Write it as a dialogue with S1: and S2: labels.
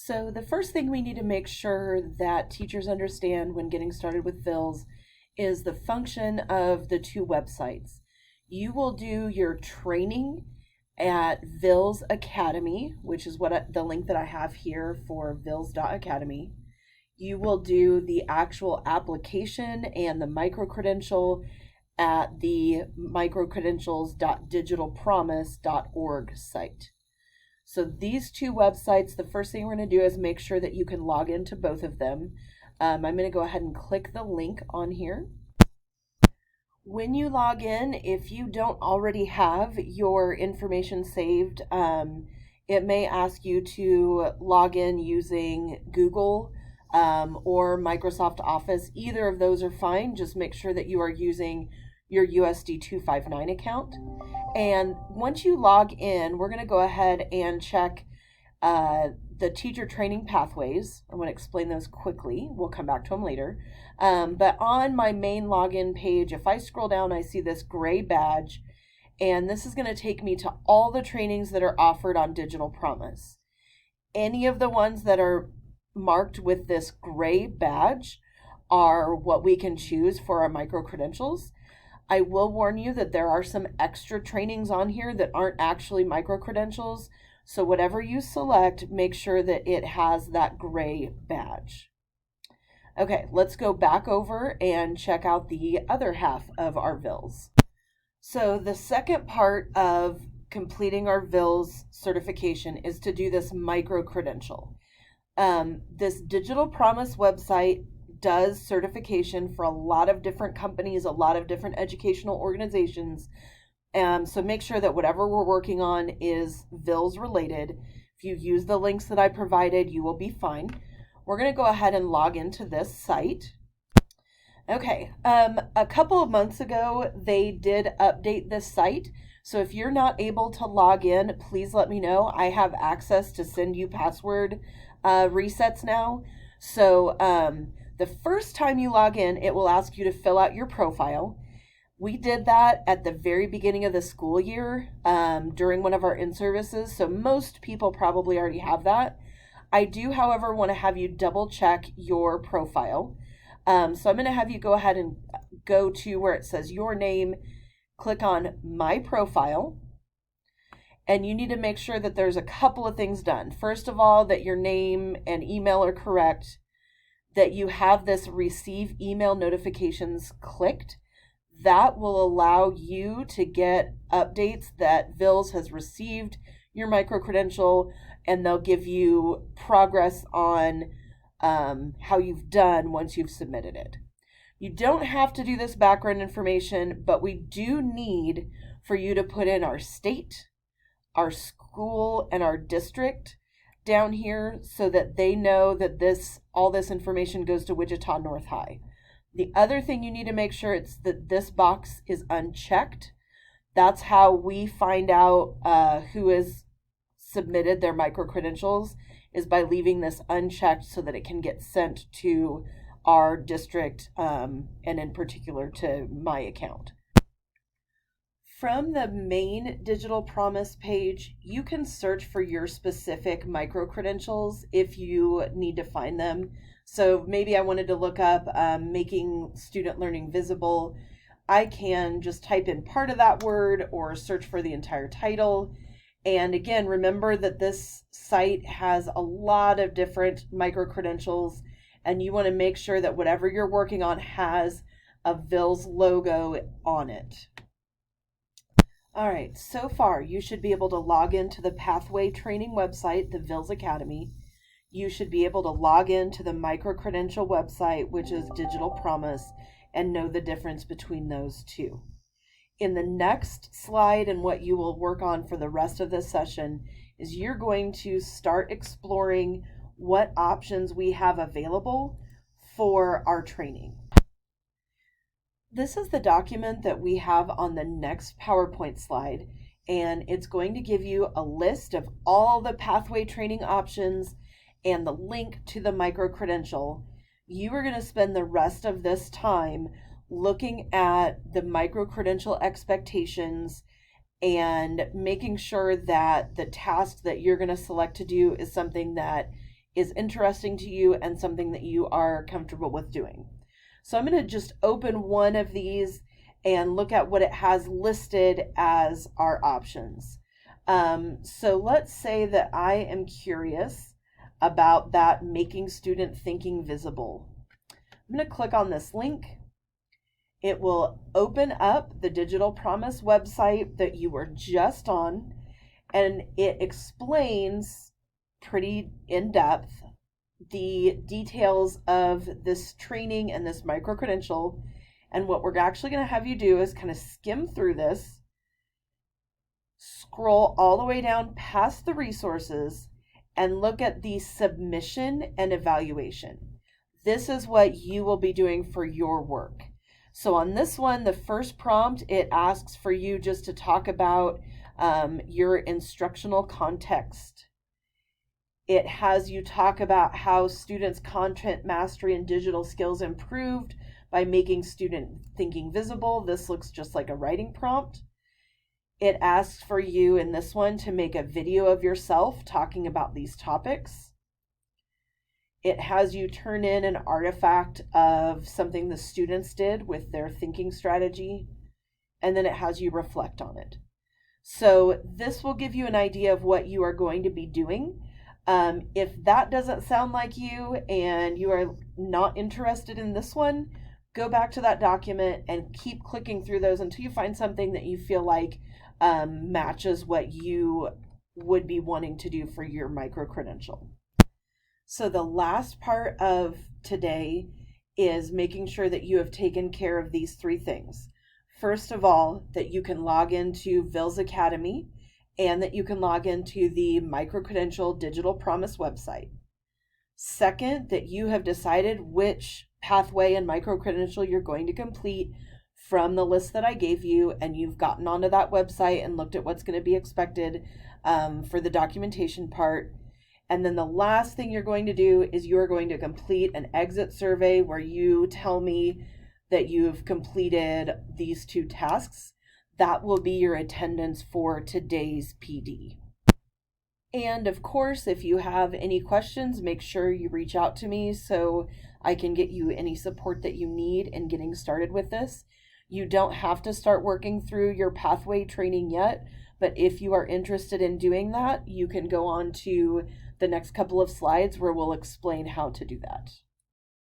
S1: So the first thing we need to make sure that teachers understand when getting started with VILS is the function of the two websites. You will do your training at VILS Academy, which is the link that I have here for vils.academy. You will do the actual application and the microcredential at the microcredentials.digitalpromise.org site. So these two websites, the first thing we're going to do is make sure that you can log into both of them. I'm going to go ahead and click the link on here. When you log in, if you don't already have your information saved, it may ask you to log in using Google or Microsoft Office. Either of those are fine. Just make sure that you are using your USD 259 account. And once you log in, we're going to go ahead and check the teacher training pathways. I'm going to explain those quickly. We'll come back to them later. But on my main login page, if I scroll down, I see this gray badge, and this is going to take me to all the trainings that are offered on Digital Promise. Any of the ones that are marked with this gray badge are what we can choose for our micro-credentials. I will warn you that there are some extra trainings on here that aren't actually micro-credentials. So whatever you select, make sure that it has that gray badge. Okay, let's go back over and check out the other half of our VILS. So the second part of completing our VILS certification is to do this micro-credential. This Digital Promise website does certification for a lot of different companies, a lot of different educational organizations. So make sure that whatever we're working on is VILS related. If you use the links that I provided, you will be fine. We're going to go ahead and log into this site. Okay, a couple of months ago, they did update this site. So if you're not able to log in, please let me know. I have access to send you password resets now. So the first time you log in, it will ask you to fill out your profile. We did that at the very beginning of the school year during one of our in-services, so most people probably already have that. I do, however, want to have you double check your profile. So I'm going to have you go ahead and go to where it says your name, click on My Profile, and you need to make sure that there's a couple of things done. First of all, that your name and email are correct, that you have this receive email notifications clicked. That will allow you to get updates that VILS has received your micro-credential, and they'll give you progress on how you've done once you've submitted it. You don't have to do this background information, but we do need for you to put in our state, our school, and our district down here so that they know that all this information goes to Wichita North High. The other thing you need to make sure it's that this box is unchecked. That's how we find out who has submitted their micro-credentials, is by leaving this unchecked so that it can get sent to our district and in particular to my account. From the main Digital Promise page, you can search for your specific micro-credentials if you need to find them. So maybe I wanted to look up making student learning visible. I can just type in part of that word or search for the entire title. And again, remember that this site has a lot of different micro-credentials, and you want to make sure that whatever you're working on has a VILS logo on it. All right, so far you should be able to log into the Pathway Training website, the VILS Academy. You should be able to log into the micro-credential website, which is Digital Promise, and know the difference between those two. In the next slide, and what you will work on for the rest of this session, is you're going to start exploring what options we have available for our training. This is the document that we have on the next PowerPoint slide, and it's going to give you a list of all the pathway training options and the link to the micro-credential. You are going to spend the rest of this time looking at the micro-credential expectations and making sure that the task that you're going to select to do is something that is interesting to you and something that you are comfortable with doing. So I'm going to just open one of these and look at what it has listed as our options. So let's say that I am curious about that making student thinking visible. I'm going to click on this link. It will open up the Digital Promise website that you were just on, and it explains pretty in depth the details of this training and this micro-credential. And what we're actually going to have you do is kind of skim through this, scroll all the way down past the resources, and look at the submission and evaluation. This is what you will be doing for your work. So on this one, the first prompt, it asks for you just to talk about your instructional context. It has you talk about how students' content mastery and digital skills improved by making student thinking visible. This looks just like a writing prompt. It asks for you in this one to make a video of yourself talking about these topics. It has you turn in an artifact of something the students did with their thinking strategy, and then it has you reflect on it. So this will give you an idea of what you are going to be doing. If that doesn't sound like you and you are not interested in this one, go back to that document and keep clicking through those until you find something that you feel like matches what you would be wanting to do for your micro-credential. So the last part of today is making sure that you have taken care of these three things. First of all, that you can log into VILS Academy and that you can log into the micro-credential Digital Promise website. Second, that you have decided which pathway and micro-credential you're going to complete from the list that I gave you, and you've gotten onto that website and looked at what's going to be expected for the documentation part. And then the last thing you're going to do is you're going to complete an exit survey where you tell me that you've completed these two tasks. That will be your attendance for today's PD. And of course, if you have any questions, make sure you reach out to me so I can get you any support that you need in getting started with this. You don't have to start working through your pathway training yet, but if you are interested in doing that, you can go on to the next couple of slides where we'll explain how to do that.